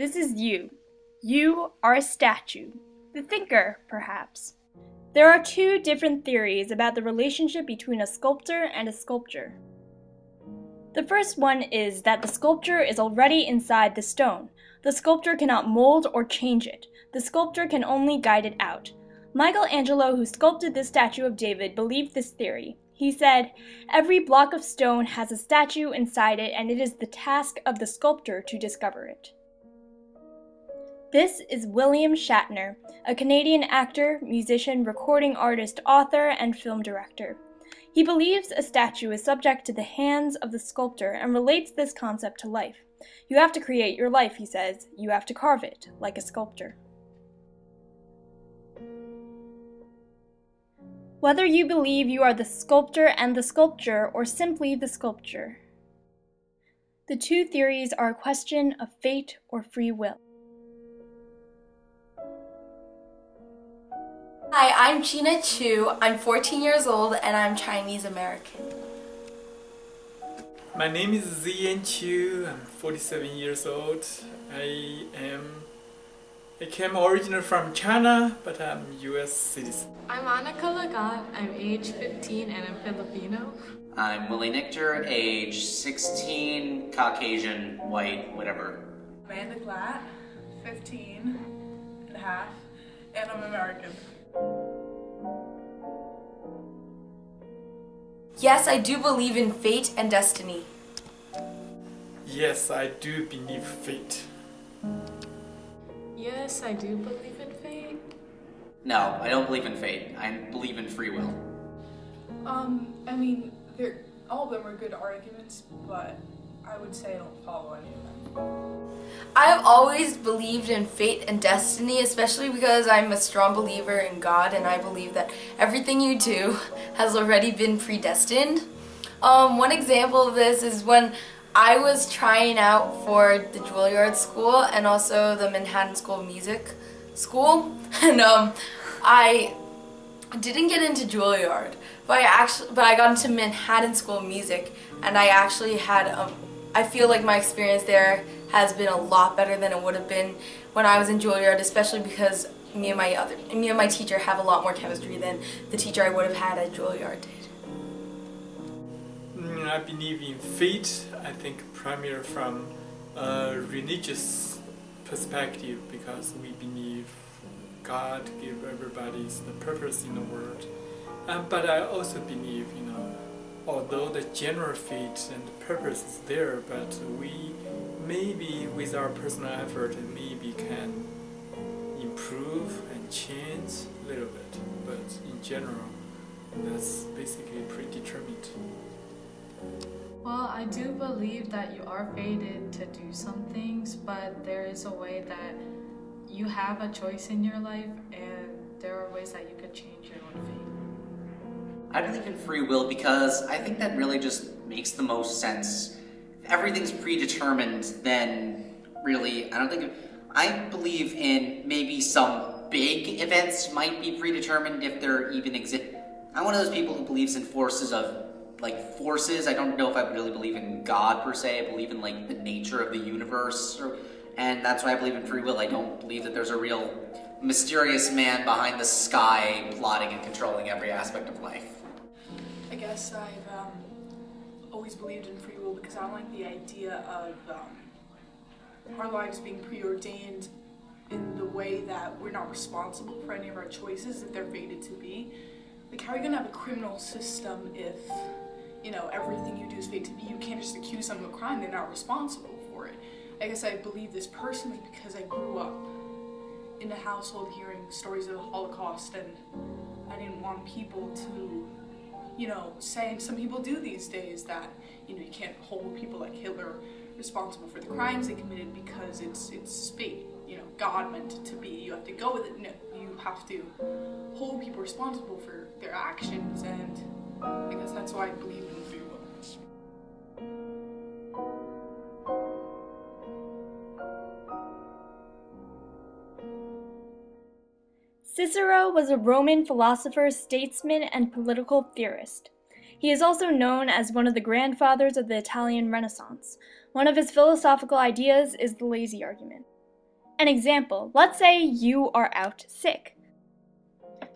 This is you. You are a statue. The thinker, perhaps. There are two different theories about the relationship between a sculptor and a sculpture. The first one is that the sculpture is already inside the stone. The sculptor cannot mold or change it. The sculptor can only guide it out. Michelangelo, who sculpted this statue of David, believed this theory. He said, "Every block of stone has a statue inside it, and it is the task of the sculptor to discover it." This is William Shatner, a Canadian actor, musician, recording artist, author, and film director. He believes a statue is subject to the hands of the sculptor and relates this concept to life. You have to create your life, he says. You have to carve it, like a sculptor. Whether you believe you are the sculptor and the sculpture, or simply the sculpture, the two theories are a question of fate or free will. Hi, I'm Gina Qiu. I'm 14 years old and I'm Chinese American. My name is Ziyan Qiu. I'm 47 years old. I came originally from China, but I'm a US citizen. I'm Annika Lagat. I'm age 15 and I'm Filipino. I'm Willie Nichter, age 16, Caucasian, white, whatever. Amanda Glatt, 15 and a half, and I'm American. Yes, I do believe in fate and destiny. Yes, I do believe fate. Yes, I do believe in fate. No, I don't believe in fate. I believe in free will. I mean, all of them are good arguments, but I would say I don't follow any of them. I have always believed in fate and destiny, especially because I'm a strong believer in God and I believe that everything you do has already been predestined. One example of this is when I was trying out for the Juilliard School and also the Manhattan School of Music School, and I didn't get into Juilliard, but I got into Manhattan School of Music, and I actually had I feel like my experience there has been a lot better than it would have been when I was in Juilliard, especially because me and my teacher have a lot more chemistry than the teacher I would have had at Juilliard did. I believe in fate, I think primarily from a religious perspective, because we believe God gave everybody the purpose in the world. But I also believe, although the general fate and the purpose is there, but we maybe with our personal effort maybe can improve and change a little bit. But in general, that's basically predetermined. Well, I do believe that you are fated to do some things, but there is a way that you have a choice in your life, and there are ways that you could change your own fate. I believe in free will because I think that really just makes the most sense. If everything's predetermined, then really, I believe in maybe some big events might be predetermined if there even exist. I'm one of those people who believes in forces. I don't know if I really believe in God per se. I believe in the nature of the universe, and that's why I believe in free will. I don't believe that there's a real mysterious man behind the sky plotting and controlling every aspect of life. I guess I've always believed in free will because I don't like the idea of our lives being preordained in the way that we're not responsible for any of our choices if they're fated to be. Like, how are you going to have a criminal system if, everything you do is fated to be? You can't just accuse someone of a crime, they're not responsible for it. I guess I believe this personally because I grew up in a household hearing stories of the Holocaust, and I didn't want people to, saying some people do these days that, you can't hold people like Hitler responsible for the crimes they committed because it's fate. God meant it to be. You have to go with it. No, you have to hold people responsible for their actions, and I guess that's why I believe in free will. Cicero was a Roman philosopher, statesman, and political theorist. He is also known as one of the grandfathers of the Italian Renaissance. One of his philosophical ideas is the lazy argument. An example, let's say you are out sick.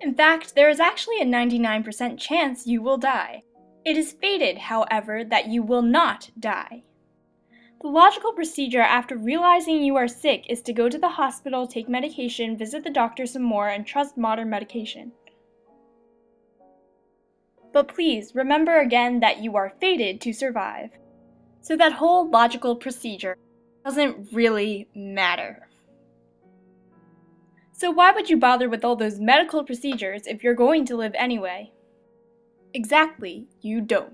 In fact, there is actually a 99% chance you will die. It is fated, however, that you will not die. The logical procedure after realizing you are sick is to go to the hospital, take medication, visit the doctor some more, and trust modern medication. But please, remember again that you are fated to survive. So that whole logical procedure doesn't really matter. So why would you bother with all those medical procedures if you're going to live anyway? Exactly, you don't.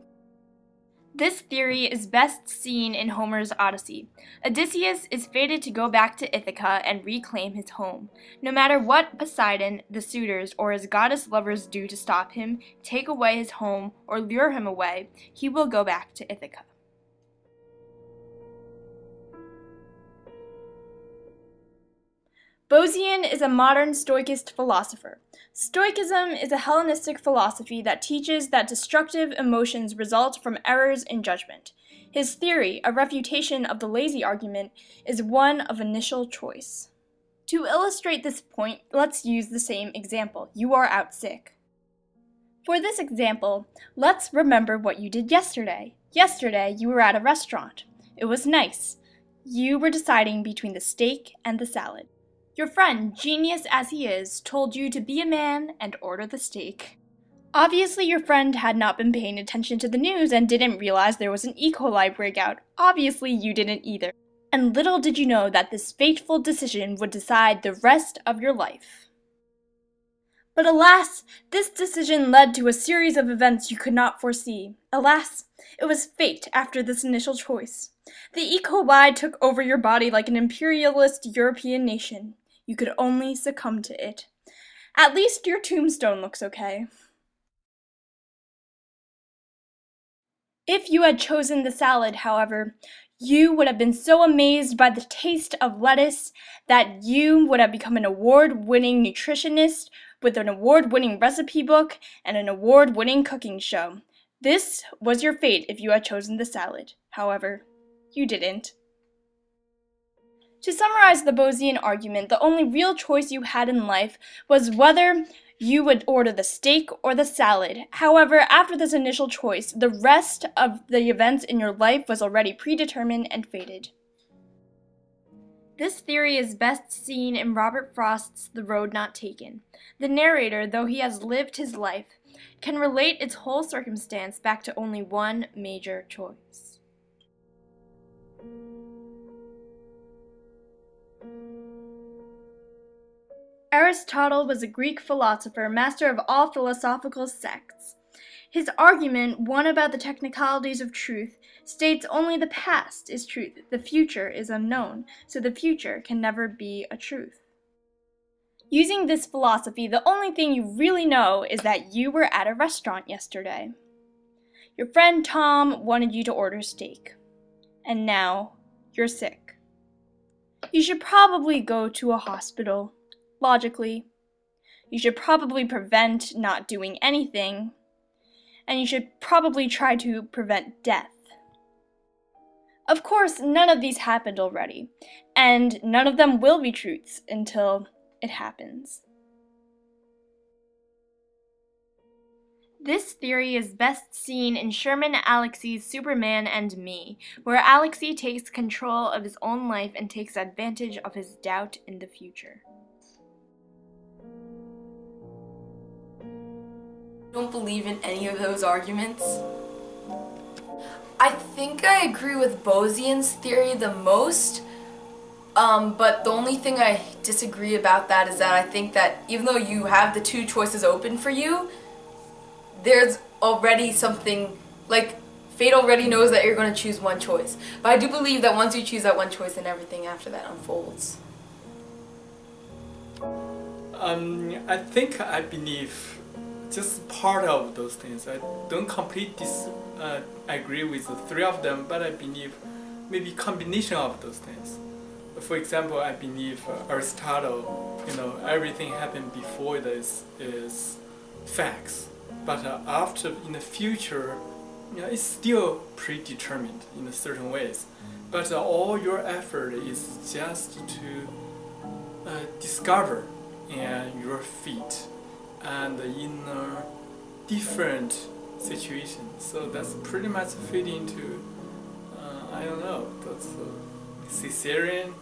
This theory is best seen in Homer's Odyssey. Odysseus is fated to go back to Ithaca and reclaim his home. No matter what Poseidon, the suitors, or his goddess lovers do to stop him, take away his home, or lure him away, he will go back to Ithaca. Bozein is a modern Stoicist philosopher. Stoicism is a Hellenistic philosophy that teaches that destructive emotions result from errors in judgment. His theory, a refutation of the lazy argument, is one of initial choice. To illustrate this point, let's use the same example. You are out sick. For this example, let's remember what you did yesterday. Yesterday, you were at a restaurant. It was nice. You were deciding between the steak and the salad. Your friend, genius as he is, told you to be a man and order the steak. Obviously, your friend had not been paying attention to the news and didn't realize there was an E. coli breakout. Obviously, you didn't either. And little did you know that this fateful decision would decide the rest of your life. But alas, this decision led to a series of events you could not foresee. Alas, it was fate after this initial choice. The E. coli took over your body like an imperialist European nation. You could only succumb to it. At least your tombstone looks okay. If you had chosen the salad, however, you would have been so amazed by the taste of lettuce that you would have become an award-winning nutritionist with an award-winning recipe book and an award-winning cooking show. This was your fate if you had chosen the salad. However, you didn't. To summarize the Bozein argument, the only real choice you had in life was whether you would order the steak or the salad. However, after this initial choice, the rest of the events in your life was already predetermined and fated. This theory is best seen in Robert Frost's The Road Not Taken. The narrator, though he has lived his life, can relate its whole circumstance back to only one major choice. Aristotle was a Greek philosopher, master of all philosophical sects. His argument, one about the technicalities of truth, states only the past is truth, the future is unknown, so the future can never be a truth. Using this philosophy, the only thing you really know is that you were at a restaurant yesterday. Your friend Tom wanted you to order steak, and now you're sick. You should probably go to a hospital. Logically, you should probably prevent not doing anything, and you should probably try to prevent death. Of course, none of these happened already, and none of them will be truths until it happens. This theory is best seen in Sherman Alexie's Superman and Me, where Alexie takes control of his own life and takes advantage of his doubt in the future. Don't believe in any of those arguments. I think I agree with Bozein's theory the most, but the only thing I disagree about that is that I think that even though you have the two choices open for you, there's already something, like, fate already knows that you're going to choose one choice. But I do believe that once you choose that one choice, then everything after that unfolds. I believe just part of those things. I don't completely agree with the three of them, but I believe maybe combination of those things. For example, I believe Aristotle, everything happened before this is facts, but after, in the future, it's still predetermined in certain ways. But all your effort is just to discover and your fate and in a different situation. So that's pretty much fit into I don't know, that's Caesarean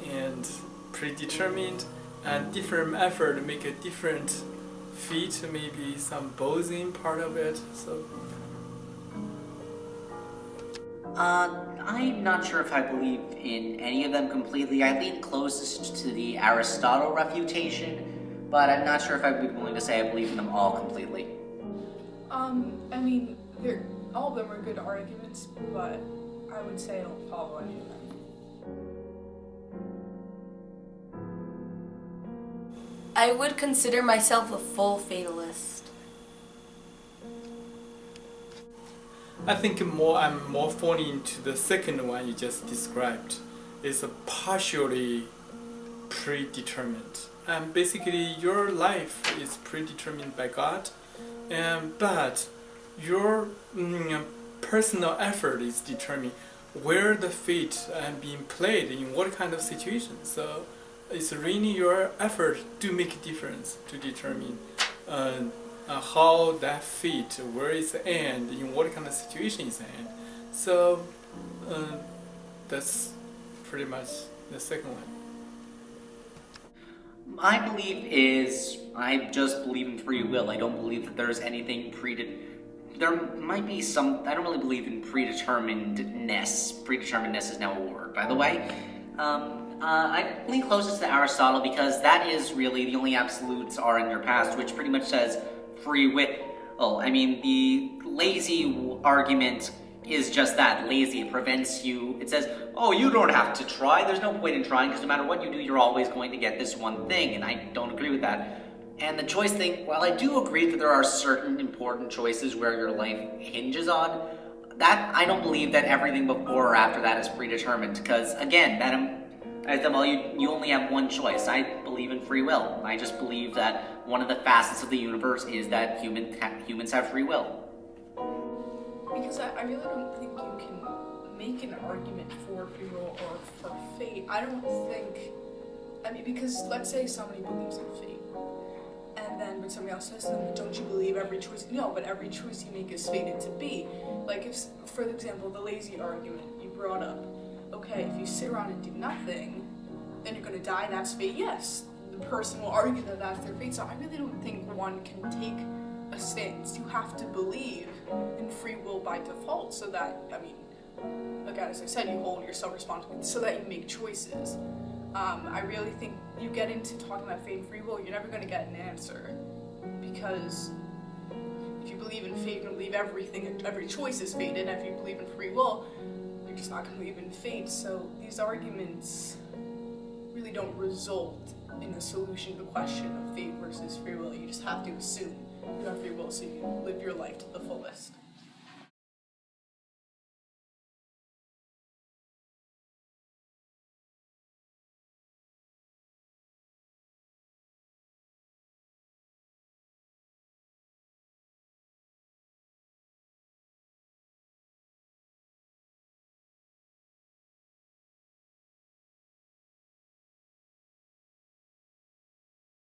and predetermined and different effort to make a different feat, maybe some Bozein part of it. So I'm not sure if I believe in any of them completely. I lean closest to the Aristotle refutation, but I'm not sure if I would be willing to say I believe in them all completely. I mean, all of them are good arguments, but I would say I don't follow any of them. I would consider myself a full fatalist. I think I'm more falling into the second one you just described. It's a partially predetermined. And basically your life is predetermined by God, but your personal effort is determining where the fate being played in what kind of situation. So it's really your effort to make a difference to determine how that fate, where it's end, in what kind of situation it's end. So that's pretty much the second one. My belief is I just believe in free will. I don't believe that there's anything there might be some. I don't really believe in predeterminedness. Predeterminedness is now a word, by the way. I lean closest to Aristotle because that is really the only absolutes are in your past, which pretty much says free will. I mean, the lazy argument is just that, lazy. It prevents you. It says, oh, you don't have to try. There's no point in trying because no matter what you do, you're always going to get this one thing, and I don't agree with that. And the choice thing, while I do agree that there are certain important choices where your life hinges on, that I don't believe that everything before or after that is predetermined because, again, you only have one choice. I believe in free will. I just believe that one of the facets of the universe is that humans have free will. Because I really don't think you can make an argument for free will or for fate. Because let's say somebody believes in fate, but somebody else says to them, don't you believe every choice? No, but every choice you make is fated to be. Like if, for example, the lazy argument you brought up, okay, if you sit around and do nothing, then you're going to die, that's fate. Yes, the person will argue that that's their fate. So I really don't think one can take a stance. You have to believe in free will by default so that, again, as I said, you hold yourself responsible so that you make choices. I really think you get into talking about fate and free will, you're never going to get an answer. Because if you believe in fate and believe every choice is fated, and if you believe in free will, you're just not going to believe in fate. So these arguments really don't result in a solution to the question of fate versus free will. You just have to assume you have free will, so you live your life to the fullest.